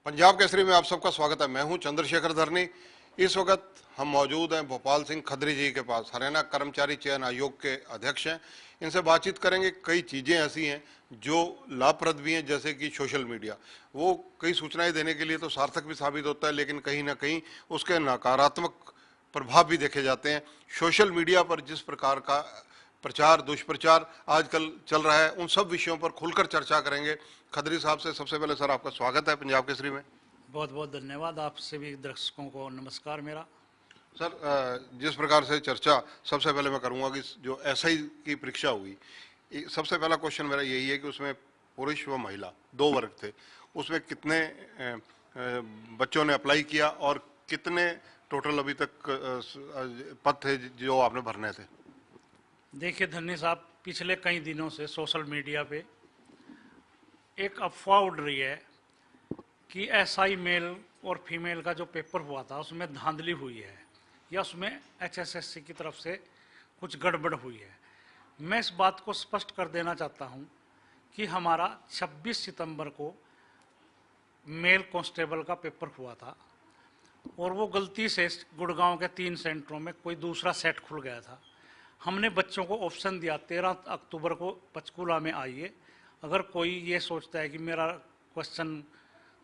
पंजाब केसरी में आप सबका स्वागत है। मैं हूं चंद्रशेखर धरनी। इस वक्त हम मौजूद हैं भोपाल सिंह खत्री जी के पास। हरियाणा कर्मचारी चयन आयोग के अध्यक्ष हैं। इनसे बातचीत करेंगे। कई चीज़ें ऐसी हैं जो लाभप्रद भी हैं, जैसे कि सोशल मीडिया। वो कई सूचनाएं देने के लिए तो सार्थक भी साबित होता है, लेकिन कहीं ना कहीं उसके नकारात्मक प्रभाव भी देखे जाते हैं। सोशल मीडिया पर जिस प्रकार का प्रचार दुष्प्रचार आजकल चल रहा है, उन सब विषयों पर खुलकर चर्चा करेंगे खदरी साहब से। सबसे पहले सर, आपका स्वागत है पंजाब केसरी में। बहुत बहुत धन्यवाद। आपसे भी दर्शकों को नमस्कार मेरा। सर, जिस प्रकार से चर्चा सबसे पहले मैं करूंगा कि जो एसआई की परीक्षा हुई, सबसे पहला क्वेश्चन मेरा यही है कि उसमें पुरुष व महिला दो वर्ग थे। उसमें कितने बच्चों ने अप्लाई किया और कितने टोटल अभी तक पद थे जो आपने भरने थे? देखिए धन्य साहब, पिछले कई दिनों से सोशल मीडिया पे एक अफवाह उड़ रही है कि एसआई मेल और फीमेल का जो पेपर हुआ था उसमें धांधली हुई है या उसमें एचएसएससी की तरफ से कुछ गड़बड़ हुई है। मैं इस बात को स्पष्ट कर देना चाहता हूं कि हमारा 26 सितंबर को मेल कांस्टेबल का पेपर हुआ था और वो गलती से गुड़गांव के 3 सेंटरों में कोई दूसरा सेट खुल गया था। हमने बच्चों को ऑप्शन दिया 13 अक्टूबर को पंचकूला में आइए। अगर कोई ये सोचता है कि मेरा क्वेश्चन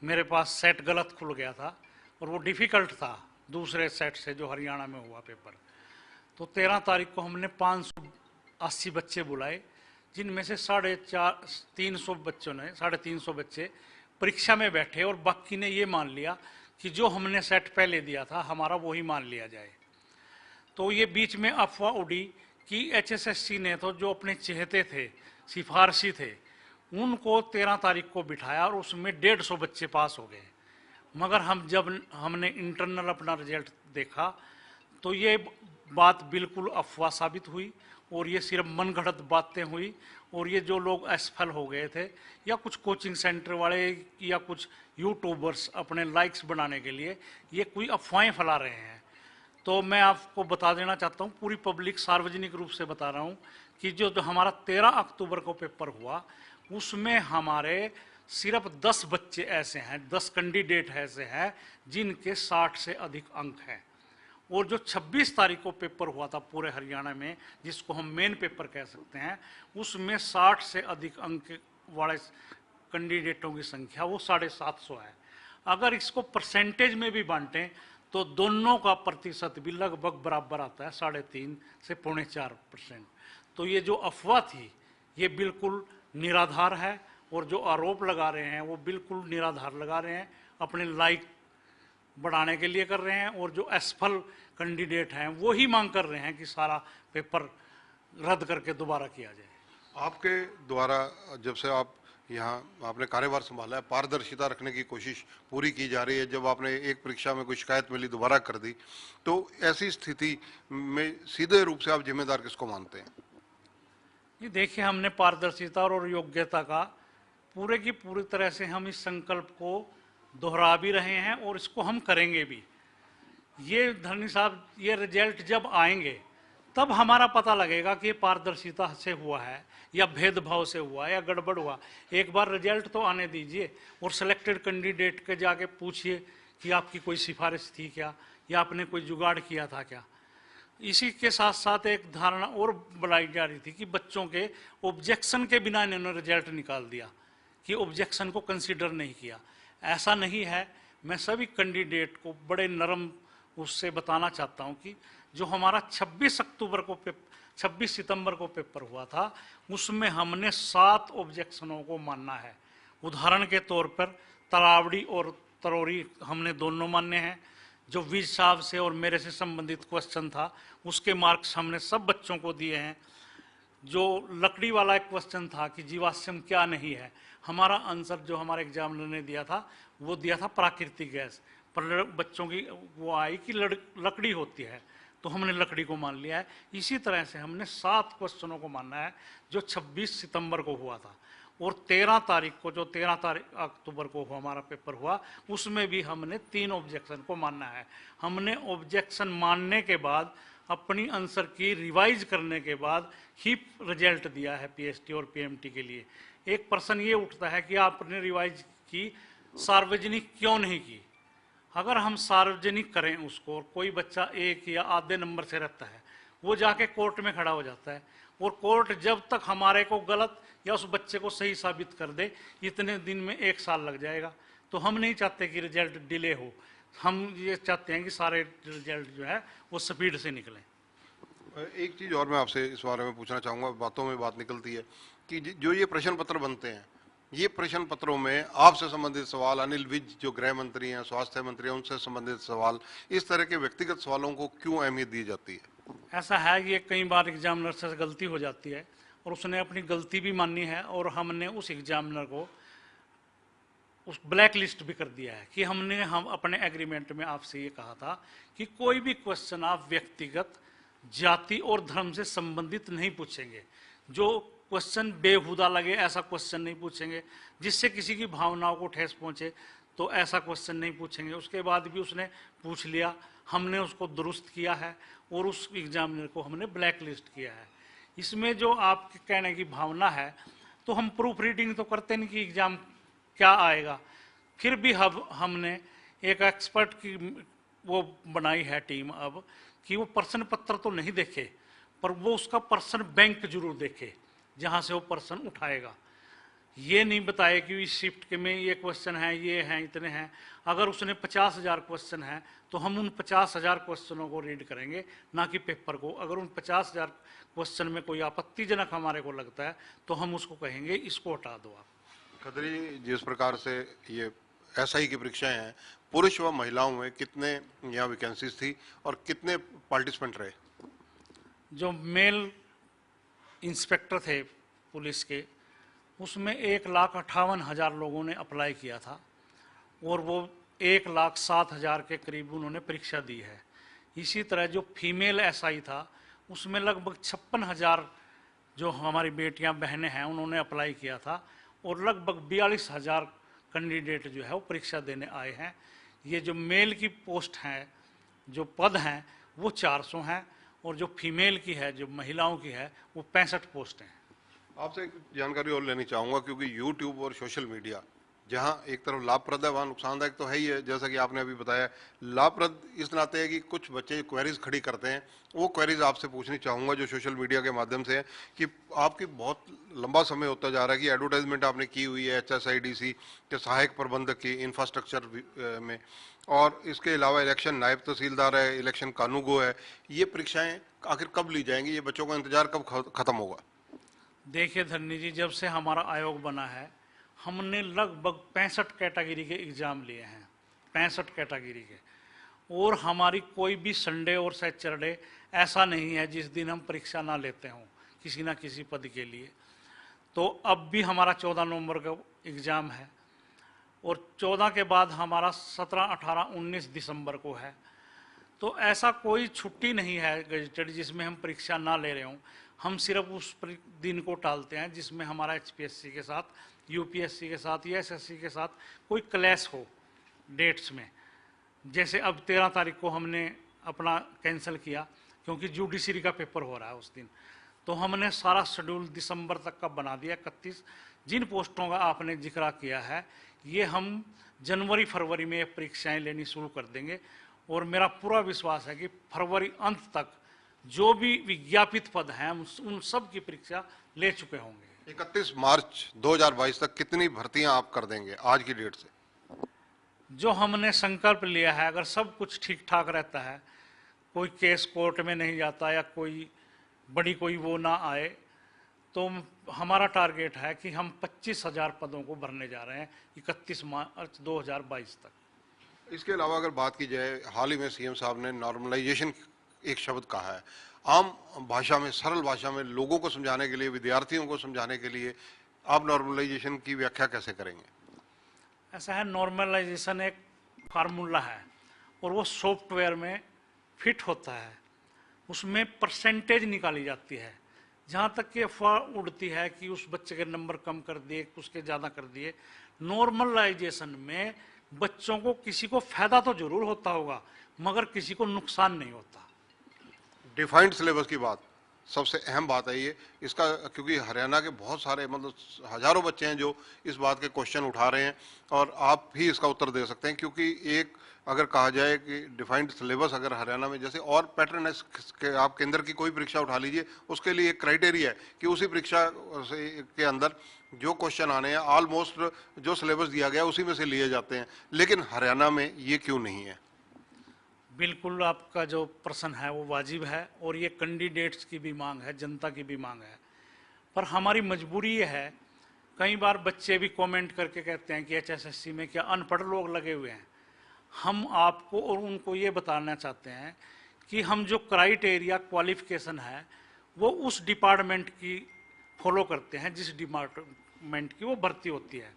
मेरे पास सेट गलत खुल गया था और वो डिफ़िकल्ट था दूसरे सेट से जो हरियाणा में हुआ पेपर, तो 13 तारीख को हमने 580 बच्चे बुलाए, जिनमें से 350 बच्चों ने 350 बच्चे परीक्षा में बैठे और बाकी ने ये मान लिया कि जो हमने सेट पहले दिया था हमारा वही मान लिया जाए। तो ये बीच में अफवाह उड़ी कि एचएसएससी ने तो जो अपने चहेते थे, सिफारशी थे, उनको 13 तारीख को बिठाया और उसमें 150 बच्चे पास हो गए। मगर हमने इंटरनल अपना रिजल्ट देखा तो ये बात बिल्कुल अफवाह साबित हुई और ये सिर्फ मनगढ़ंत बातें हुई। और ये जो लोग असफल हो गए थे या कुछ कोचिंग सेंटर वाले या कुछ यूट्यूबर्स अपने लाइक्स बनाने के लिए ये कोई अफवाहें फैला रहे हैं, तो मैं आपको बता देना चाहता हूँ, पूरी पब्लिक सार्वजनिक रूप से बता रहा हूँ कि जो हमारा 13 अक्टूबर को पेपर हुआ उसमें हमारे सिर्फ 10 बच्चे ऐसे हैं, 10 कैंडिडेट ऐसे हैं जिनके 60 से अधिक अंक हैं। और जो 26 तारीख को पेपर हुआ था पूरे हरियाणा में, जिसको हम मेन पेपर कह सकते हैं, उसमें 60 से अधिक अंक वाले कैंडिडेटों की संख्या वो 750 है। अगर इसको परसेंटेज में भी बांटें तो दोनों का प्रतिशत भी लगभग बराबर आता है, 3.5 से 4.25%। तो ये जो अफवाह थी ये बिल्कुल निराधार है और जो आरोप लगा रहे हैं वो बिल्कुल निराधार लगा रहे हैं, अपने लाइक बढ़ाने के लिए कर रहे हैं। और जो असफल कैंडिडेट हैं वो ही मांग कर रहे हैं कि सारा पेपर रद्द करके दोबारा किया जाए। आपके द्वारा जब से आप यहाँ आपने कार्यभार संभाला है, पारदर्शिता रखने की कोशिश पूरी की जा रही है। जब आपने एक परीक्षा में कोई शिकायत मिली दोबारा कर दी, तो ऐसी स्थिति में सीधे रूप से आप जिम्मेदार किसको मानते हैं? ये देखिए, हमने पारदर्शिता और योग्यता का पूरे की पूरी तरह से हम इस संकल्प को दोहरा भी रहे हैं और इसको हम करेंगे भी। ये धरनी साहब, ये रिजल्ट जब आएंगे तब हमारा पता लगेगा कि ये पारदर्शिता से हुआ है या भेदभाव से हुआ है या गड़बड़ हुआ। एक बार रिजल्ट तो आने दीजिए और सिलेक्टेड कैंडिडेट के जाके पूछिए कि आपकी कोई सिफारिश थी क्या या आपने कोई जुगाड़ किया था क्या। इसी के साथ साथ एक धारणा और बढ़ाई जा रही थी कि बच्चों के ऑब्जेक्शन के बिना इन्होंने रिजल्ट निकाल दिया, कि ऑब्जेक्शन को कंसीडर नहीं किया। ऐसा नहीं है। मैं सभी कैंडिडेट को बड़े नरम उससे बताना चाहता हूं कि जो हमारा 26 सितंबर को पेपर हुआ था उसमें हमने 7 ऑब्जेक्शनों को मानना है। उदाहरण के तौर पर तरावड़ी और तरोरी हमने दोनों माने हैं। जो विज साहब से और मेरे से संबंधित क्वेश्चन था उसके मार्क्स हमने सब बच्चों को दिए हैं। जो लकड़ी वाला एक क्वेश्चन था कि जीवाश्म क्या नहीं है, हमारा आंसर जो हमारे एग्जामिनर ने दिया था वो दिया था प्राकृतिक गैस, पर बच्चों की वो आई कि लकड़ी होती है, तो हमने लकड़ी को मान लिया है। इसी तरह से हमने 7 क्वेश्चनों को मानना है जो 26 सितंबर को हुआ था। और 13 तारीख को जो 13 अक्टूबर को हमारा पेपर हुआ उसमें भी हमने 3 ऑब्जेक्शन को मानना है। हमने ऑब्जेक्शन मानने के बाद अपनी आंसर की रिवाइज करने के बाद ही रिजल्ट दिया है पीएसटी और पीएमटी के लिए। एक प्रश्न ये उठता है कि आपने रिवाइज की सार्वजनिक क्यों नहीं की? अगर हम सार्वजनिक करें उसको, और कोई बच्चा एक या आधे नंबर से रहता है, वो जाके कोर्ट में खड़ा हो जाता है, और कोर्ट जब तक हमारे को गलत या उस बच्चे को सही साबित कर दे, इतने दिन में 1 साल लग जाएगा। तो हम नहीं चाहते कि रिजल्ट डिले हो, हम ये चाहते हैं कि सारे रिजल्ट जो है वो स्पीड से निकलें। एक चीज और मैं आपसे इस बारे में पूछना चाहूंगा, बातों में बात निकलती है कि जो ये प्रश्न पत्र बनते हैं, ये प्रश्न पत्रों में आपसे संबंधित सवाल, अनिल विज जो गृह मंत्री हैं, स्वास्थ्य मंत्री हैं, उनसे संबंधित सवाल, इस तरह के व्यक्तिगत सवालों को क्यों अहमियत दी जाती है? ऐसा है, ये कई बार एग्जामिनर से गलती हो जाती है, और उसने अपनी गलती भी मानी है, और हमने उस एग्जामिनर को उस ब्लैक लिस्ट भी कर दिया है कि हम अपने एग्रीमेंट में आपसे ये कहा था कि कोई भी क्वेश्चन आप व्यक्तिगत, जाति और धर्म से संबंधित नहीं पूछेंगे। जो क्वेश्चन बेहुदा लगे ऐसा क्वेश्चन नहीं पूछेंगे, जिससे किसी की भावनाओं को ठेस पहुंचे तो ऐसा क्वेश्चन नहीं पूछेंगे। उसके बाद भी उसने पूछ लिया, हमने उसको दुरुस्त किया है और उस एग्जामिनर को हमने ब्लैक लिस्ट किया है। इसमें जो आपके कहने की भावना है, तो हम प्रूफ रीडिंग तो करते नहीं कि एग्जाम क्या आएगा। फिर भी हमने एक एक्सपर्ट की वो बनाई है टीम अब, कि वो प्रश्न पत्र तो नहीं देखे, पर वो उसका प्रश्न बैंक जरूर देखे जहां से वो प्रश्न उठाएगा। ये नहीं बताए कि इस शिफ्ट के में ये क्वेश्चन है, ये हैं, इतने हैं। अगर उसने 50,000 क्वेश्चन है तो हम उन 50,000 क्वेश्चनों को रीड करेंगे, ना कि पेपर को। अगर उन 50,000 क्वेश्चन में कोई आपत्तिजनक हमारे को लगता है तो हम उसको कहेंगे इसको हटा दो आप। खत्री, जिस प्रकार से ये एसआई की परीक्षाएं हैं, पुरुष व महिलाओं में कितने यहाँ वैकेंसीज थी और कितने पार्टिसिपेंट रहे? जो मेल इंस्पेक्टर थे पुलिस के, उसमें 1,58,000 लोगों ने अप्लाई किया था, और वो 1,07,000 के करीब उन्होंने परीक्षा दी है। इसी तरह जो फीमेल एसआई था, उसमें लगभग 56,000 जो हमारी बेटियां बहनें हैं उन्होंने अप्लाई किया था, और लगभग 42,000 कैंडिडेट जो है वो परीक्षा देने आए हैं। ये जो मेल की पोस्ट हैं, जो पद हैं, वो 400 हैं, और जो फीमेल की है, जो महिलाओं की है, वो 65 पोस्ट हैं। आपसे एक जानकारी और लेनी चाहूंगा, क्योंकि यूट्यूब और सोशल मीडिया जहां एक तरफ लाभप्रद है वहां नुकसानदायक तो है ही है। जैसा कि आपने अभी बताया, लाभप्रद इस नाते है कि कुछ बच्चे क्वेरीज खड़ी करते हैं, वो क्वेरीज आपसे पूछनी चाहूंगा जो सोशल मीडिया के माध्यम से है कि आपकी बहुत लंबा समय होता जा रहा है कि एडवर्टाइजमेंट आपने की हुई है HSIDC के सहायक प्रबंधक की इंफ्रास्ट्रक्चर में, और इसके अलावा इलेक्शन नायब तहसीलदार है, इलेक्शन कानूगो है। ये परीक्षाएं आखिर कब ली जाएंगी? ये बच्चों का इंतजार कब खत्म होगा? देखिए धरनी जी, जब से हमारा आयोग बना है, हमने लगभग 65 कैटेगरी के एग्ज़ाम लिए हैं, 65 कैटेगरी के। और हमारी कोई भी संडे और सैटरडे ऐसा नहीं है जिस दिन हम परीक्षा ना लेते हों किसी ना किसी पद के लिए। तो अब भी हमारा 14 नवंबर का एग्ज़ाम है, और 14 के बाद हमारा 17, 18, 19 दिसंबर को है। तो ऐसा कोई छुट्टी नहीं है गजटेड जिसमें हम परीक्षा ना ले रहे हों। हम सिर्फ उस दिन को टालते हैं जिसमें हमारा HPSC के साथ, UPSC के साथ या SSC के साथ कोई क्लैश हो डेट्स में। जैसे अब 13 तारीख को हमने अपना कैंसिल किया क्योंकि जुडिशरी का पेपर हो रहा है उस दिन। तो हमने सारा शेड्यूल दिसंबर तक का बना दिया 31। जिन पोस्टों का आपने जिक्र किया है, ये हम जनवरी फरवरी में परीक्षाएं लेनी शुरू कर देंगे, और मेरा पूरा विश्वास है कि फरवरी अंत तक जो भी विज्ञापित पद हैं उन सब की परीक्षा ले चुके होंगे। 31 मार्च 2022 तक कितनी भर्तियां आप कर देंगे आज की डेट से? जो हमने संकल्प लिया है, अगर सब कुछ ठीक ठाक रहता है, कोई केस कोर्ट में नहीं जाता या कोई बड़ी कोई वो ना आए, तो हमारा टारगेट है कि हम 25,000 पदों को भरने जा रहे हैं 31 मार्च 2022 तक। इसके अलावा अगर बात की जाए, हाल ही में CM साहब ने नॉर्मलाइजेशन एक शब्द कहा है। आम भाषा में, सरल भाषा में लोगों को समझाने के लिए, विद्यार्थियों को समझाने के लिए आप नॉर्मलाइजेशन की व्याख्या कैसे करेंगे? ऐसा है, नॉर्मलाइजेशन एक फार्मूला है और वो सॉफ्टवेयर में फिट होता है, उसमें परसेंटेज निकाली जाती है। जहाँ तक कि अफवाह उड़ती है कि उस बच्चे के नंबर कम कर दिए, उसके ज़्यादा कर दिए, नॉर्मलाइजेशन में बच्चों को किसी को फायदा तो जरूर होता होगा मगर किसी को नुकसान नहीं होता। डिफाइंड सिलेबस की बात सबसे अहम बात है ये इसका, क्योंकि हरियाणा के बहुत सारे मतलब हजारों बच्चे हैं जो इस बात के क्वेश्चन उठा रहे हैं और आप भी इसका उत्तर दे सकते हैं। क्योंकि एक अगर कहा जाए कि डिफाइंड सिलेबस अगर हरियाणा में जैसे और पैटर्न है के आप केंद्र की कोई परीक्षा उठा लीजिए, उसके लिए एक क्राइटेरिया है कि उसी परीक्षा के अंदर जो क्वेश्चन आने हैं ऑलमोस्ट जो सिलेबस दिया गया उसी में से लिए जाते हैं, लेकिन हरियाणा में ये क्यों नहीं है? बिल्कुल आपका जो प्रश्न है वो वाजिब है और ये कैंडिडेट्स की भी मांग है, जनता की भी मांग है। पर हमारी मजबूरी ये है, कई बार बच्चे भी कमेंट करके कहते हैं कि एचएसएससी में क्या अनपढ़ लोग लगे हुए हैं। हम आपको और उनको ये बताना चाहते हैं कि हम जो क्राइटेरिया क्वालिफिकेशन है वो उस डिपार्टमेंट की फॉलो करते हैं जिस डिपार्टमेंट की वो भर्ती होती है।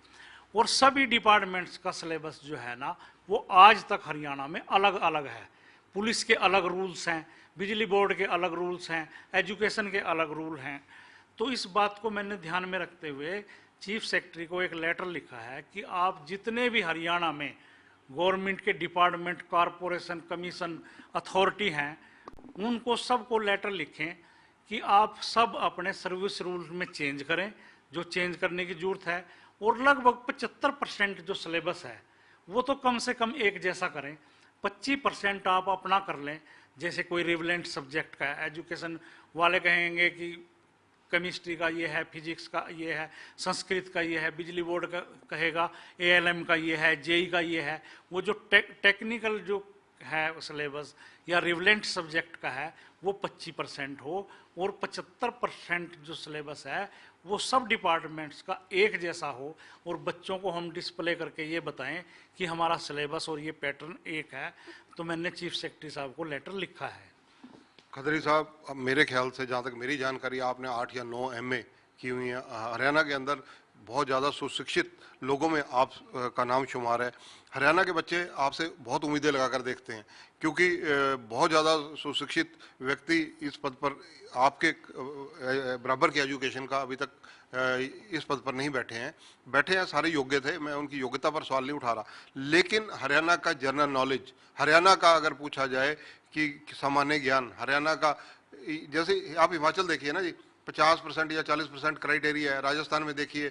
और सभी डिपार्टमेंट्स का सिलेबस जो है ना वो आज तक हरियाणा में अलग अलग है। पुलिस के अलग रूल्स हैं, बिजली बोर्ड के अलग रूल्स हैं, एजुकेशन के अलग रूल हैं। तो इस बात को मैंने ध्यान में रखते हुए चीफ सेक्रेटरी को एक लेटर लिखा है कि आप जितने भी हरियाणा में गवर्नमेंट के डिपार्टमेंट, कॉरपोरेशन, कमीशन, अथॉरिटी हैं, उनको सबको लेटर लिखें कि आप सब अपने सर्विस रूल में चेंज करें जो चेंज करने की जरूरत है। और लगभग 75% जो सिलेबस है वो तो कम से कम एक जैसा करें। 25% आप अपना कर लें, जैसे कोई रिवलेंट सब्जेक्ट का है, एजुकेशन वाले कहेंगे कि केमिस्ट्री का ये है, फिजिक्स का ये है, संस्कृत का ये है, बिजली बोर्ड का कहेगा एएलएम का ये है, जेई का ये है। वो जो टेक्निकल जो है सिलेबस या रिवलेंट सब्जेक्ट का है वो 25% हो और 75% जो सिलेबस है वो सब डिपार्टमेंट्स का एक जैसा हो और बच्चों को हम डिस्प्ले करके ये बताएं कि हमारा सिलेबस और ये पैटर्न एक है। तो मैंने चीफ सेक्रेटरी साहब को लेटर लिखा है। खत्री साहब, अब मेरे ख्याल से जहाँ तक मेरी जानकारी, आपने 8 या 9 एमए की हुई है। हरियाणा के अंदर बहुत ज़्यादा सुशिक्षित लोगों में आप का नाम शुमार है। हरियाणा के बच्चे आपसे बहुत उम्मीदें लगाकर देखते हैं, क्योंकि बहुत ज़्यादा सुशिक्षित व्यक्ति इस पद पर आपके बराबर की एजुकेशन का अभी तक इस पद पर नहीं बैठे हैं। बैठे हैं, सारे योग्य थे, मैं उनकी योग्यता पर सवाल नहीं उठा रहा, लेकिन हरियाणा का जनरल नॉलेज, हरियाणा का अगर पूछा जाए कि सामान्य ज्ञान, हरियाणा का जैसे आप हिमाचल देखिए ना जी, 50% या 40% क्राइटेरिया है। राजस्थान में देखिए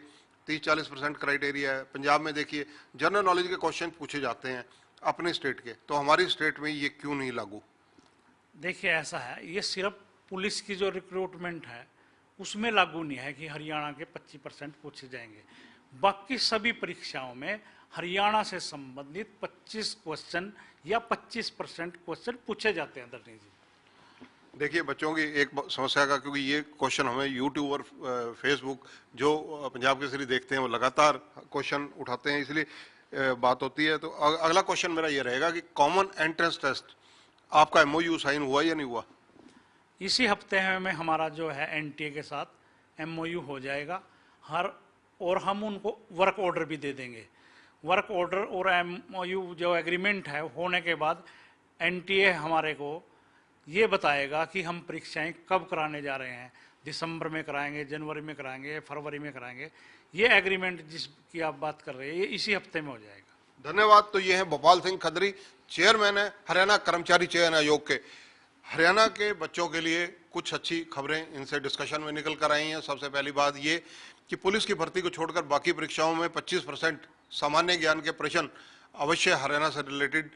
30-40% क्राइटेरिया है। पंजाब में देखिए जनरल नॉलेज के क्वेश्चन पूछे जाते हैं अपने स्टेट के, तो हमारी स्टेट में ये क्यों नहीं लागू? देखिए ऐसा है, ये सिर्फ पुलिस की जो रिक्रूटमेंट है उसमें लागू नहीं है कि हरियाणा के 25% पूछे जाएंगे। बाकी सभी परीक्षाओं में हरियाणा से संबंधित 25 क्वेश्चन या 25% क्वेश्चन पूछे जाते हैं दर्शनी जी। देखिए बच्चों की एक समस्या का, क्योंकि ये क्वेश्चन हमें यूट्यूब और फेसबुक जो पंजाब केसरी देखते हैं वो लगातार क्वेश्चन उठाते हैं, इसलिए बात होती है। तो अगला क्वेश्चन मेरा ये रहेगा कि कॉमन एंट्रेंस टेस्ट आपका एमओयू साइन हुआ या नहीं हुआ? इसी हफ्ते में हमारा जो है एनटीए के साथ एमओयू हो जाएगा और हम उनको वर्क ऑर्डर भी दे देंगे। वर्क ऑर्डर और एमओयू जो एग्रीमेंट है होने के बाद एनटीए हमारे को ये बताएगा कि हम परीक्षाएं कब कराने जा रहे हैं, दिसंबर में कराएंगे, जनवरी में कराएंगे, फरवरी में कराएंगे। ये एग्रीमेंट जिसकी आप बात कर रहे हैं ये इसी हफ्ते में हो जाएगा। धन्यवाद। तो ये है भोपाल सिंह खत्री, चेयरमैन है हरियाणा कर्मचारी चयन आयोग के। हरियाणा के बच्चों के लिए कुछ अच्छी खबरें इनसे डिस्कशन में निकल कर आई हैं। सबसे पहली बात ये कि पुलिस की भर्ती को छोड़कर बाकी परीक्षाओं में 25% सामान्य ज्ञान के प्रश्न अवश्य हरियाणा से रिलेटेड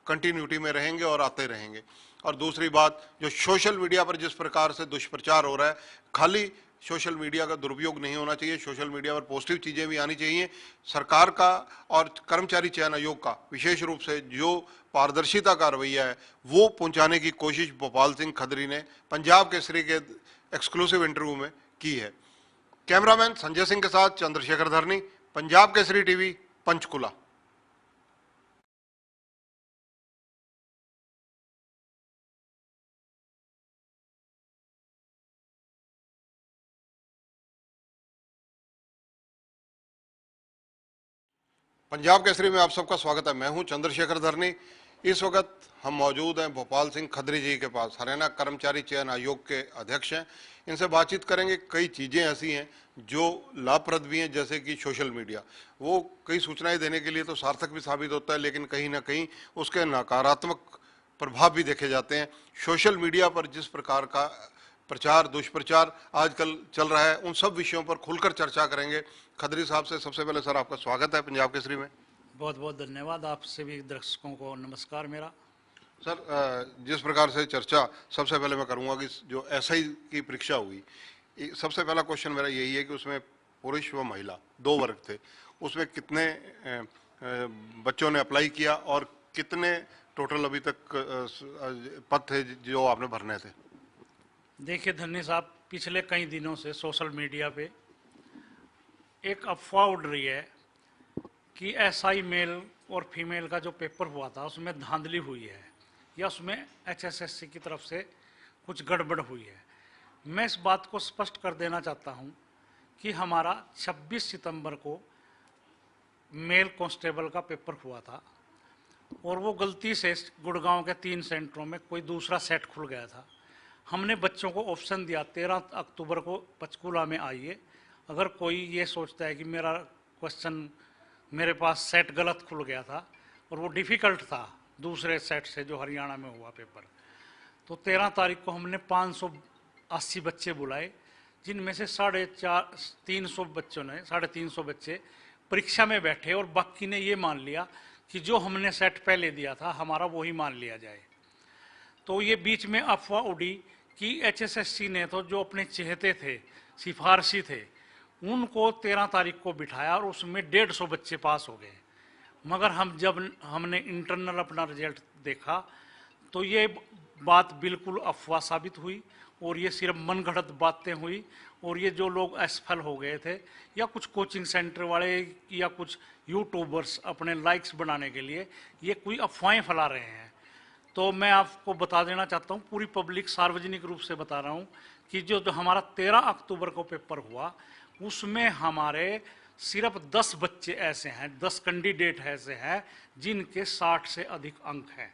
कंटिन्यूटी में रहेंगे और आते रहेंगे। और दूसरी बात, जो सोशल मीडिया पर जिस प्रकार से दुष्प्रचार हो रहा है, खाली सोशल मीडिया का दुरुपयोग नहीं होना चाहिए, सोशल मीडिया पर पॉजिटिव चीज़ें भी आनी चाहिए। सरकार का और कर्मचारी चयन आयोग का विशेष रूप से जो पारदर्शिता का रवैया है वो पहुंचाने की कोशिश भोपाल सिंह खत्री ने पंजाब केसरी के एक्सक्लूसिव इंटरव्यू में की है। कैमरामैन संजय सिंह के साथ चंद्रशेखर धरनी, पंजाब केसरी टीवी, पंचकुला। पंजाब केसरी में आप सबका स्वागत है। मैं हूं चंद्रशेखर धरनी। इस वक्त हम मौजूद हैं भोपाल सिंह खत्री जी के पास, हरियाणा कर्मचारी चयन आयोग के अध्यक्ष हैं। इनसे बातचीत करेंगे। कई चीज़ें ऐसी हैं जो लाभप्रद भी हैं, जैसे कि सोशल मीडिया, वो कई सूचनाएं देने के लिए तो सार्थक भी साबित होता है, लेकिन कहीं ना कहीं उसके नकारात्मक प्रभाव भी देखे जाते हैं। सोशल मीडिया पर जिस प्रकार का प्रचार दुष्प्रचार आजकल चल रहा है, उन सब विषयों पर खुलकर चर्चा करेंगे। खत्री साहब से सबसे पहले सर आपका स्वागत है पंजाब केसरी में। बहुत बहुत धन्यवाद। आपसे भी दर्शकों को नमस्कार मेरा। सर जिस प्रकार से चर्चा सबसे पहले मैं करूंगा कि जो एसआई की परीक्षा हुई, सबसे पहला क्वेश्चन मेरा यही है कि उसमें पुरुष व महिला दो वर्ग थे, उसमें कितने बच्चों ने अप्लाई किया और कितने टोटल अभी तक पद थे जो आपने भरने थे? देखिए धन्य साहब, पिछले कई दिनों से सोशल मीडिया पे एक अफवाह उड़ रही है कि एसआई मेल और फीमेल का जो पेपर हुआ था उसमें धांधली हुई है या उसमें एचएसएससी की तरफ से कुछ गड़बड़ हुई है। मैं इस बात को स्पष्ट कर देना चाहता हूं कि हमारा 26 सितंबर को मेल कांस्टेबल का पेपर हुआ था और वो गलती से गुड़गांव के 3 सेंटरों में कोई दूसरा सेट खुल गया था। हमने बच्चों को ऑप्शन दिया 13 अक्टूबर को पंचकूला में आइए। अगर कोई ये सोचता है कि मेरा क्वेश्चन मेरे पास सेट गलत खुल गया था और वो डिफ़िकल्ट था दूसरे सेट से जो हरियाणा में हुआ पेपर, तो 13 तारीख को हमने 580 बच्चे बुलाए, जिनमें से 350 बच्चों ने 350 बच्चे परीक्षा में बैठे और बाकी ने ये मान लिया कि जो हमने सेट पहले दिया था हमारा वही मान लिया जाए। तो ये बीच में अफवाह उड़ी कि एचएसएससी ने तो जो अपने चहेते थे, सिफारशी थे, उनको 13 तारीख को बिठाया और उसमें 150 बच्चे पास हो गए। मगर हमने इंटरनल अपना रिजल्ट देखा तो ये बात बिल्कुल अफवाह साबित हुई और ये सिर्फ मनगढ़ंत बातें हुई और ये जो लोग असफल हो गए थे या कुछ कोचिंग सेंटर वाले या कुछ यूट्यूबर्स अपने लाइक्स बनाने के लिए ये कोई अफवाहें फैला रहे हैं। तो मैं आपको बता देना चाहता हूँ, पूरी पब्लिक सार्वजनिक रूप से बता रहा हूँ कि जो हमारा 13 अक्टूबर को पेपर हुआ उसमें हमारे सिर्फ 10 बच्चे ऐसे हैं, 10 कैंडिडेट ऐसे हैं जिनके 60 से अधिक अंक हैं।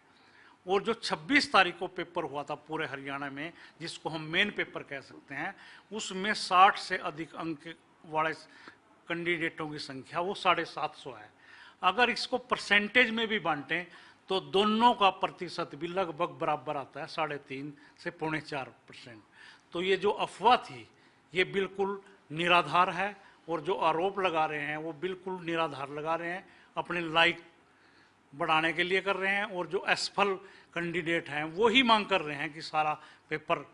और जो 26 तारीख को पेपर हुआ था पूरे हरियाणा में, जिसको हम मेन पेपर कह सकते हैं, उसमें 60 से अधिक अंक वाले कैंडिडेटों की संख्या वो 750 है। अगर इसको परसेंटेज में भी बांटें तो दोनों का प्रतिशत भी लगभग बराबर आता है, 3.5 से 4.25%। तो ये जो अफवाह थी ये बिल्कुल निराधार है और जो आरोप लगा रहे हैं वो बिल्कुल निराधार लगा रहे हैं, अपने लाइक बढ़ाने के लिए कर रहे हैं और जो असफल कैंडिडेट हैं वो ही मांग कर रहे हैं कि सारा पेपर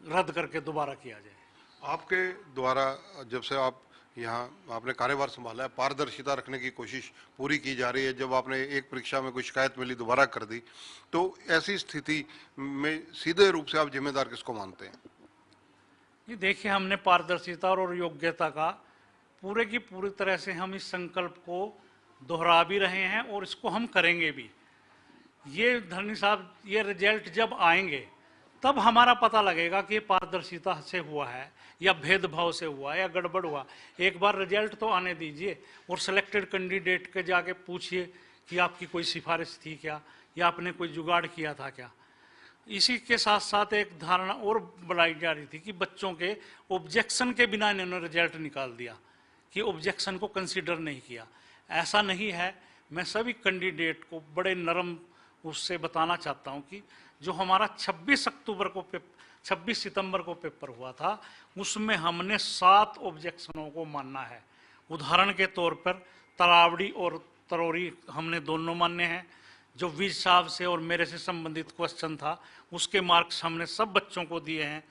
रद्द करके दोबारा किया जाए। आपके द्वारा जब से आप यहाँ आपने कार्यभार संभाला है, पारदर्शिता रखने की कोशिश पूरी की जा रही है। जब आपने एक परीक्षा में कोई शिकायत मिली दोबारा कर दी, तो ऐसी स्थिति में सीधे रूप से आप जिम्मेदार किसको मानते हैं? ये देखिए, हमने पारदर्शिता और योग्यता का पूरे की पूरी तरह से हम इस संकल्प को दोहरा भी रहे हैं और इसको हम करेंगे भी। ये धरनी साहब, ये रिजल्ट जब आएंगे तब हमारा पता लगेगा कि ये पारदर्शिता से हुआ है या भेदभाव से हुआ है या गड़बड़ हुआ। एक बार रिजल्ट तो आने दीजिए और सिलेक्टेड कैंडिडेट के जाके पूछिए कि आपकी कोई सिफारिश थी क्या या आपने कोई जुगाड़ किया था क्या। इसी के साथ साथ एक धारणा और बनाई जा रही थी कि बच्चों के ऑब्जेक्शन के बिना इन्होंने रिजल्ट निकाल दिया, कि ऑब्जेक्शन को कंसीडर नहीं किया। ऐसा नहीं है। मैं सभी कैंडिडेट को बड़े नरम उससे बताना चाहता हूं कि जो हमारा 26 सितंबर को पेपर हुआ था उसमें हमने 7 ऑब्जेक्शनों को मानना है। उदाहरण के तौर पर तरावड़ी और तरोरी हमने दोनों माने हैं। जो विज साहब से और मेरे से संबंधित क्वेश्चन था उसके मार्क्स हमने सब बच्चों को दिए हैं।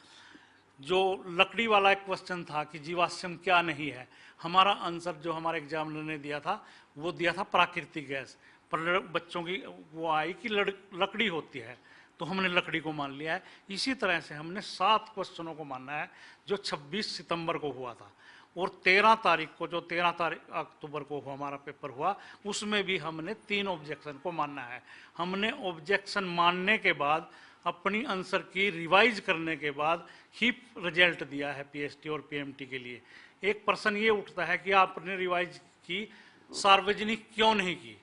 जो लकड़ी वाला एक क्वेश्चन था कि जीवाश्म क्या नहीं है, हमारा आंसर जो हमारे एग्जामिनर ने दिया था वो दिया था प्राकृतिक गैस, पर बच्चों की वो आई कि लकड़ी होती है, तो हमने लकड़ी को मान लिया है। इसी तरह से हमने 7 क्वेश्चनों को मानना है जो 26 सितंबर को हुआ था। और 13 तारीख को जो 13 अक्टूबर को हमारा पेपर हुआ उसमें भी हमने 3 ऑब्जेक्शन को मानना है। हमने ऑब्जेक्शन मानने के बाद अपनी आंसर की रिवाइज करने के बाद ही रिजल्ट दिया है पीएसटी और पीएमटी के लिए। एक प्रश्न ये उठता है कि आपने रिवाइज की, सार्वजनिक क्यों नहीं की?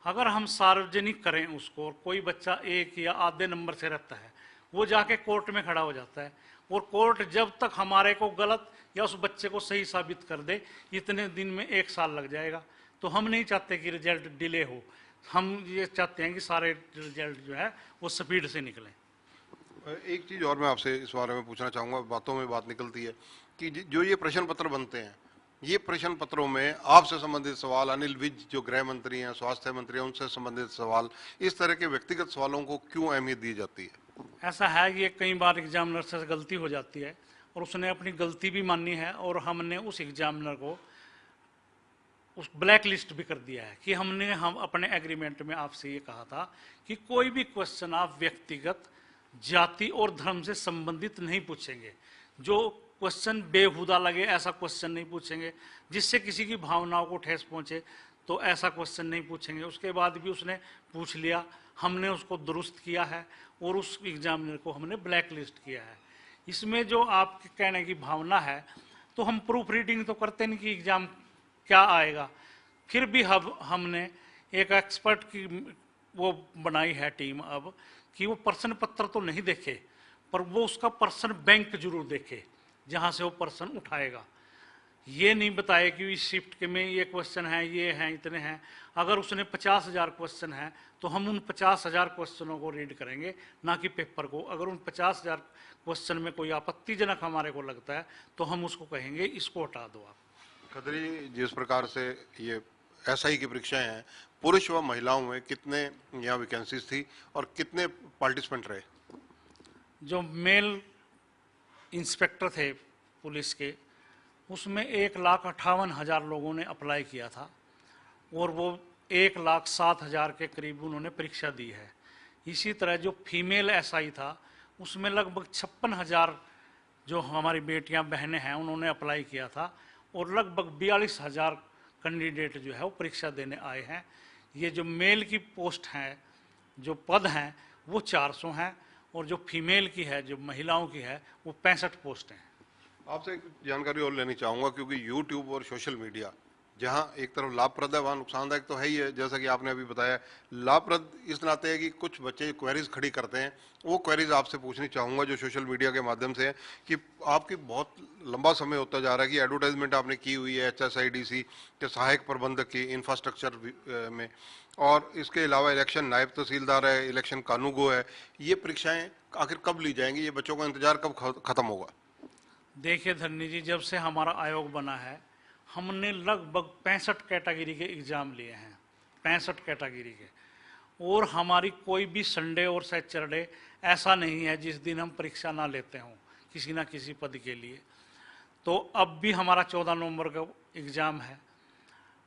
अगर हम सार्वजनिक करें उसको, कोई बच्चा 1 या आधे नंबर से रहता है, वो जाके कोर्ट में खड़ा हो जाता है और कोर्ट जब तक हमारे को गलत या उस बच्चे को सही साबित कर दे इतने दिन में 1 साल लग जाएगा। तो हम नहीं चाहते कि रिजल्ट डिले हो, हम ये चाहते हैं कि सारे रिजल्ट जो है वो स्पीड से निकलें। एक चीज और मैं आपसे इस बारे में पूछना चाहूंगा, बातों में बात निकलती है कि जो ये प्रश्न पत्र बनते हैं, ये प्रश्न पत्रों में आपसे संबंधित सवाल, अनिल विज जो गृह मंत्री हैं, स्वास्थ्य मंत्री हैं, उनसे संबंधित सवाल, इस तरह के व्यक्तिगत सवालों को क्यों अहमियत दी जाती है? ऐसा है, ये कई बार एग्जामिनर से गलती हो जाती है और उसने अपनी गलती भी मानी है और हमने उस एग्जामिनर को उस ब्लैक लिस्ट भी कर दिया है कि हम अपने एग्रीमेंट में आपसे ये कहा था कि कोई भी क्वेश्चन आप व्यक्तिगत, जाति और धर्म से संबंधित नहीं पूछेंगे। जो क्वेश्चन बेहुदा लगे ऐसा क्वेश्चन नहीं पूछेंगे, जिससे किसी की भावनाओं को ठेस पहुंचे तो ऐसा क्वेश्चन नहीं पूछेंगे। उसके बाद भी उसने पूछ लिया, हमने उसको दुरुस्त किया है और उस एग्जामिनर को हमने ब्लैक लिस्ट किया है। इसमें जो आपके कहने की भावना है, तो हम प्रूफ रीडिंग तो करते नहीं कि एग्जाम क्या आएगा, फिर भी हमने एक एक्सपर्ट की वो बनाई है टीम अब कि वो प्रश्न पत्र तो नहीं देखे पर वो उसका प्रश्न बैंक जरूर देखे जहाँ से वो प्रश्न उठाएगा। ये नहीं बताए कि इस शिफ्ट के में ये क्वेश्चन है, ये हैं, इतने हैं। अगर उसने 50,000 क्वेश्चन है तो हम उन 50,000 क्वेश्चनों को रीड करेंगे, ना कि पेपर को। अगर उन 50,000 क्वेश्चन में कोई आपत्तिजनक हमारे को लगता है तो हम उसको कहेंगे इसको हटा दो आप। खत्री, जिस प्रकार से ये एसआई की परीक्षाएं हैं, पुरुष व महिलाओं में कितने यहाँ वैकेंसीज थी और कितने पार्टिसिपेंट रहे? जो मेल इंस्पेक्टर थे पुलिस के, उसमें 1,58,000 लोगों ने अप्लाई किया था और वो 1,07,000 के करीब उन्होंने परीक्षा दी है। इसी तरह जो फीमेल एसआई था उसमें लगभग 56,000 जो हमारी बेटियां बहनें हैं उन्होंने अप्लाई किया था और लगभग 42,000 कैंडिडेट जो है वो परीक्षा देने आए हैं। ये जो मेल की पोस्ट हैं, जो पद हैं, वो 400 हैं और जो फीमेल की है, जो महिलाओं की है, वो 65 पोस्ट हैं। आपसे एक जानकारी और लेनी चाहूंगा, क्योंकि यूट्यूब और सोशल मीडिया जहां एक तरफ लाभप्रद है वहां नुकसानदायक तो है ही है। जैसा कि आपने अभी बताया, लाभप्रद इस नाते है कि कुछ बच्चे क्वेरीज खड़ी करते हैं, वो क्वेरीज आपसे पूछनी चाहूंगा जो सोशल मीडिया के माध्यम से है कि आपकी बहुत लंबा समय होता जा रहा है कि एडवर्टाइजमेंट आपने की हुई है HSIDC के सहायक प्रबंधक की इंफ्रास्ट्रक्चर में, और इसके अलावा इलेक्शन नायब तहसीलदार है, इलेक्शन कानूगो है। ये परीक्षाएं आखिर कब ली जाएंगी? ये बच्चों का इंतजार कब खत्म होगा? देखिए धरनी जी, जब से हमारा आयोग बना है हमने लगभग 65 कैटेगरी के एग्ज़ाम लिए हैं, 65 कैटेगरी के। और हमारी कोई भी संडे और सैटरडे ऐसा नहीं है जिस दिन हम परीक्षा ना लेते हों किसी ना किसी पद के लिए। तो अब भी हमारा 14 नवंबर का एग्ज़ाम है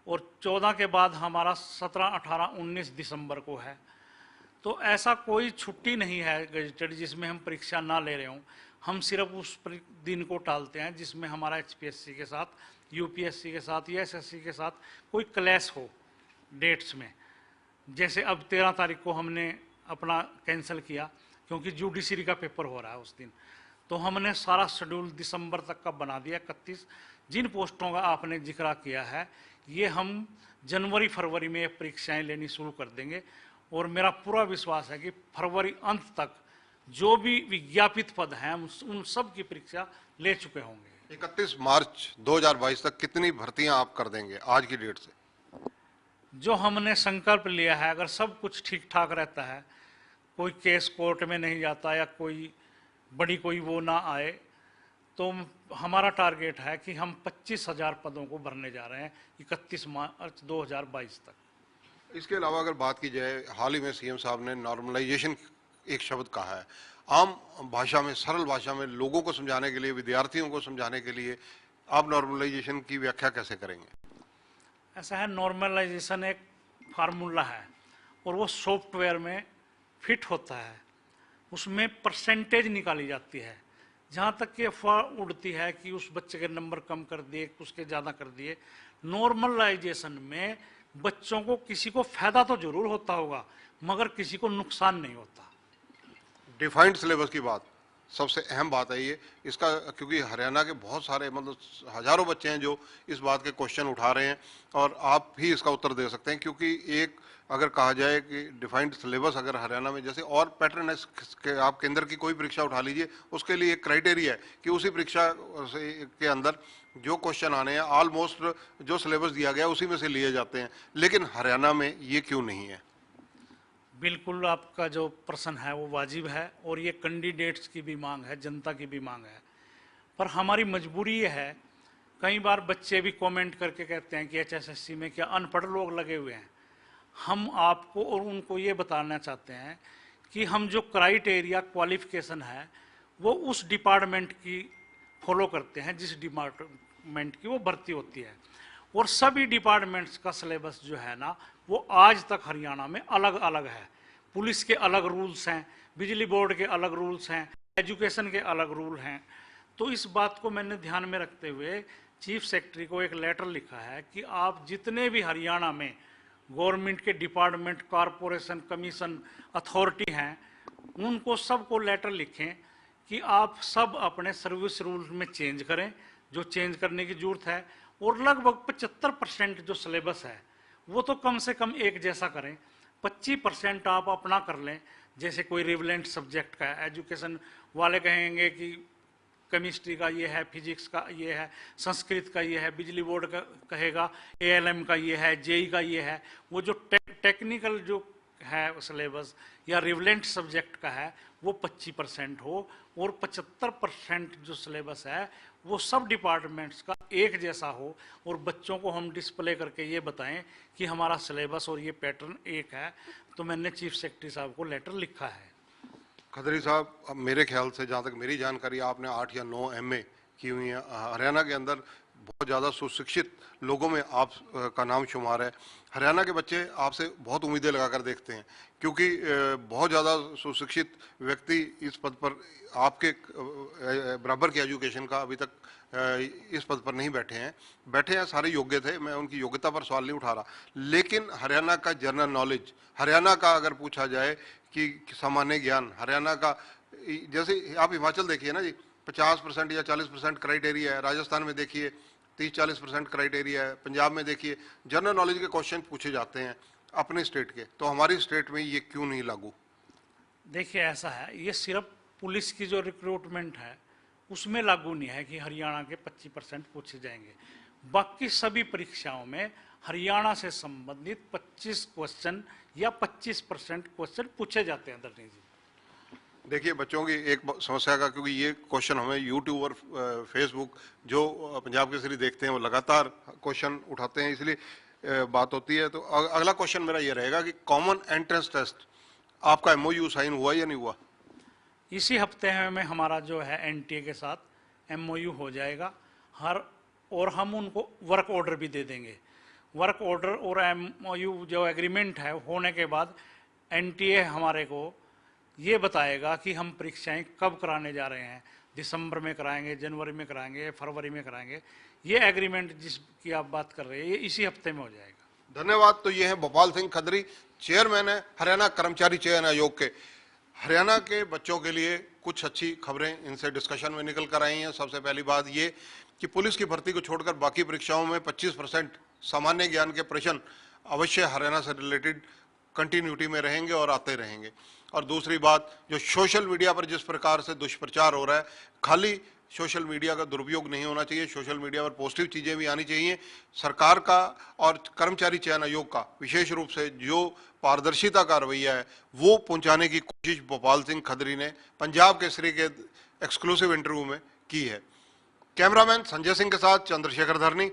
और 14 के बाद हमारा 17, 18, 19 दिसंबर को है। तो ऐसा कोई छुट्टी नहीं है गजटेड जिसमें हम परीक्षा ना ले रहे हों। हम सिर्फ उस दिन को टालते हैं जिसमें हमारा HPSC के साथ, UPSC के साथ या SSC के साथ कोई क्लैश हो डेट्स में। जैसे अब 13 तारीख को हमने अपना कैंसिल किया क्योंकि जुडिशरी का पेपर हो रहा है उस दिन। तो हमने सारा शेड्यूल दिसंबर तक का बना दिया 31। जिन पोस्टों का आपने जिक्र किया है ये हम जनवरी फरवरी में परीक्षाएं लेनी शुरू कर देंगे और मेरा पूरा विश्वास है कि फरवरी अंत तक जो भी विज्ञापित पद हैं उन सब की परीक्षा ले चुके होंगे। 31 मार्च 2022 तक कितनी भर्तियां आप कर देंगे आज की डेट से? जो हमने संकल्प लिया है, अगर सब कुछ ठीक ठाक रहता है, कोई केस कोर्ट में नहीं जाता या कोई बड़ी कोई वो ना आए, तो हमारा टारगेट है कि हम 25,000 पदों को भरने जा रहे हैं 31 मार्च 2022 तक। इसके अलावा अगर बात की जाए, हाल ही में CM साहब ने नॉर्मलाइजेशन एक शब्द कहा है। आम भाषा में, सरल भाषा में लोगों को समझाने के लिए, विद्यार्थियों को समझाने के लिए आप नॉर्मलाइजेशन की व्याख्या कैसे करेंगे? ऐसा है, नॉर्मलाइजेशन एक फार्मूला है और वो सॉफ्टवेयर में फिट होता है। उसमें परसेंटेज निकाली जाती है। जहाँ तक कि अफवाह उड़ती है कि उस बच्चे के नंबर कम कर दिए, उसके ज़्यादा कर दिए, नॉर्मलाइजेशन में बच्चों को किसी को फायदा तो जरूर होता होगा मगर किसी को नुकसान नहीं होता। डिफाइंड सिलेबस की बात सबसे अहम बात है ये इसका, क्योंकि हरियाणा के बहुत सारे मतलब हजारों बच्चे हैं जो इस बात के क्वेश्चन उठा रहे हैं और आप भी इसका उत्तर दे सकते हैं। क्योंकि एक अगर कहा जाए कि डिफाइंड सिलेबस अगर हरियाणा में, जैसे और पैटर्न है, आप केंद्र की कोई परीक्षा उठा लीजिए, उसके लिए एक क्राइटेरिया है कि उसी परीक्षा के अंदर जो क्वेश्चन आने हैं ऑलमोस्ट जो सिलेबस दिया गया उसी में से लिए जाते हैं। लेकिन हरियाणा में ये क्यों नहीं है? बिल्कुल आपका जो प्रश्न है वो वाजिब है और ये कैंडिडेट्स की भी मांग है, जनता की भी मांग है। पर हमारी मजबूरी ये है, कई बार बच्चे भी कमेंट करके कहते हैं कि एचएसएससी में क्या अनपढ़ लोग लगे हुए हैं। हम आपको और उनको ये बताना चाहते हैं कि हम जो क्राइटेरिया क्वालिफिकेशन है वो उस डिपार्टमेंट की फॉलो करते हैं जिस डिपार्टमेंट की वो भर्ती होती है। और सभी डिपार्टमेंट्स का सिलेबस जो है ना वो आज तक हरियाणा में अलग अलग है। पुलिस के अलग रूल्स हैं, बिजली बोर्ड के अलग रूल्स हैं, एजुकेशन के अलग रूल हैं। तो इस बात को मैंने ध्यान में रखते हुए चीफ सेक्रेटरी को एक लेटर लिखा है कि आप जितने भी हरियाणा में गवर्नमेंट के डिपार्टमेंट, कॉरपोरेशन, कमीशन, अथॉरिटी हैं, उनको सबको लेटर लिखें कि आप सब अपने सर्विस रूल में चेंज करें, जो चेंज करने की जरूरत है। और लगभग 75% जो सिलेबस है वो तो कम से कम एक जैसा करें। 25% आप अपना कर लें, जैसे कोई रिवलेंट सब्जेक्ट का है, एजुकेशन वाले कहेंगे कि केमिस्ट्री का ये है, फिजिक्स का ये है, संस्कृत का ये है, बिजली बोर्ड का कहेगा एएलएम का ये है, जेई का ये है। वो जो टेक्निकल जो है सिलेबस या रिवलेंट सब्जेक्ट का है वो 25% हो, और 75% जो सिलेबस है वो सब डिपार्टमेंट्स का एक जैसा हो, और बच्चों को हम डिस्प्ले करके ये बताएं कि हमारा सिलेबस और ये पैटर्न एक है। तो मैंने चीफ सेक्रेटरी साहब को लेटर लिखा है। खदरी साहब, अब मेरे ख्याल से जहाँ तक मेरी जानकारी, आपने 8 या 9 एमए की हुई है। हरियाणा के अंदर बहुत ज़्यादा सुशिक्षित लोगों में आप का नाम शुमार है। हरियाणा के बच्चे आपसे बहुत उम्मीदें लगाकर देखते हैं, क्योंकि बहुत ज़्यादा सुशिक्षित व्यक्ति इस पद पर आपके बराबर की एजुकेशन का अभी तक इस पद पर नहीं बैठे हैं। बैठे हैं, सारे योग्य थे, मैं उनकी योग्यता पर सवाल नहीं उठा रहा। लेकिन हरियाणा का जनरल नॉलेज, हरियाणा का अगर पूछा जाए कि सामान्य ज्ञान, हरियाणा का, जैसे आप हिमाचल देखिए ना जी, 50% या 40% क्राइटेरिया है। राजस्थान में देखिए 30-40% क्राइटेरिया है। पंजाब में देखिए जनरल नॉलेज के क्वेश्चन पूछे जाते हैं अपने स्टेट के। तो हमारी स्टेट में ये क्यों नहीं लागू? देखिए ऐसा है, ये सिर्फ पुलिस की जो रिक्रूटमेंट है उसमें लागू नहीं है कि हरियाणा के 25% पूछे जाएंगे। बाकी सभी परीक्षाओं में हरियाणा से संबंधित 25 क्वेश्चन या 25% क्वेश्चन पूछे जाते हैं धरनी जी। देखिए, बच्चों की एक समस्या का, क्योंकि ये क्वेश्चन हमें यूट्यूब और फेसबुक जो पंजाब केसरी देखते हैं वो लगातार क्वेश्चन उठाते हैं, इसलिए बात होती है। तो अगला क्वेश्चन मेरा ये रहेगा कि कॉमन एंट्रेंस टेस्ट आपका एमओयू साइन हुआ या नहीं हुआ? इसी हफ्ते में हमारा जो है एनटीए के साथ एमओयू हो जाएगा और हम उनको वर्क ऑर्डर भी दे देंगे। वर्क ऑर्डर और एमओयू जो एग्रीमेंट है होने के बाद एनटीए हमारे को ये बताएगा कि हम परीक्षाएं कब कराने जा रहे हैं, दिसंबर में कराएंगे, जनवरी में कराएंगे, फरवरी में कराएंगे। ये एग्रीमेंट जिसकी आप बात कर रहे हैं ये इसी हफ्ते में हो जाएगा। धन्यवाद। तो ये है भोपाल सिंह खदरी, चेयरमैन है हरियाणा कर्मचारी चयन आयोग के। हरियाणा के बच्चों के लिए कुछ अच्छी खबरें इनसे डिस्कशन में निकल कर आई हैं। सबसे पहली बात ये कि पुलिस की भर्ती को छोड़कर बाकी परीक्षाओं में 25% सामान्य ज्ञान के प्रश्न अवश्य हरियाणा से रिलेटेड कंटिन्यूटी में रहेंगे और आते रहेंगे। और दूसरी बात, जो सोशल मीडिया पर जिस प्रकार से दुष्प्रचार हो रहा है, खाली सोशल मीडिया का दुरुपयोग नहीं होना चाहिए, सोशल मीडिया पर पॉजिटिव चीज़ें भी आनी चाहिए। सरकार का और कर्मचारी चयन आयोग का विशेष रूप से जो पारदर्शिता का रवैया है वो पहुंचाने की कोशिश भोपाल सिंह खदरी ने पंजाब केसरी के एक्सक्लूसिव इंटरव्यू में की है। कैमरामैन संजय सिंह के साथ चंद्रशेखर धरनी।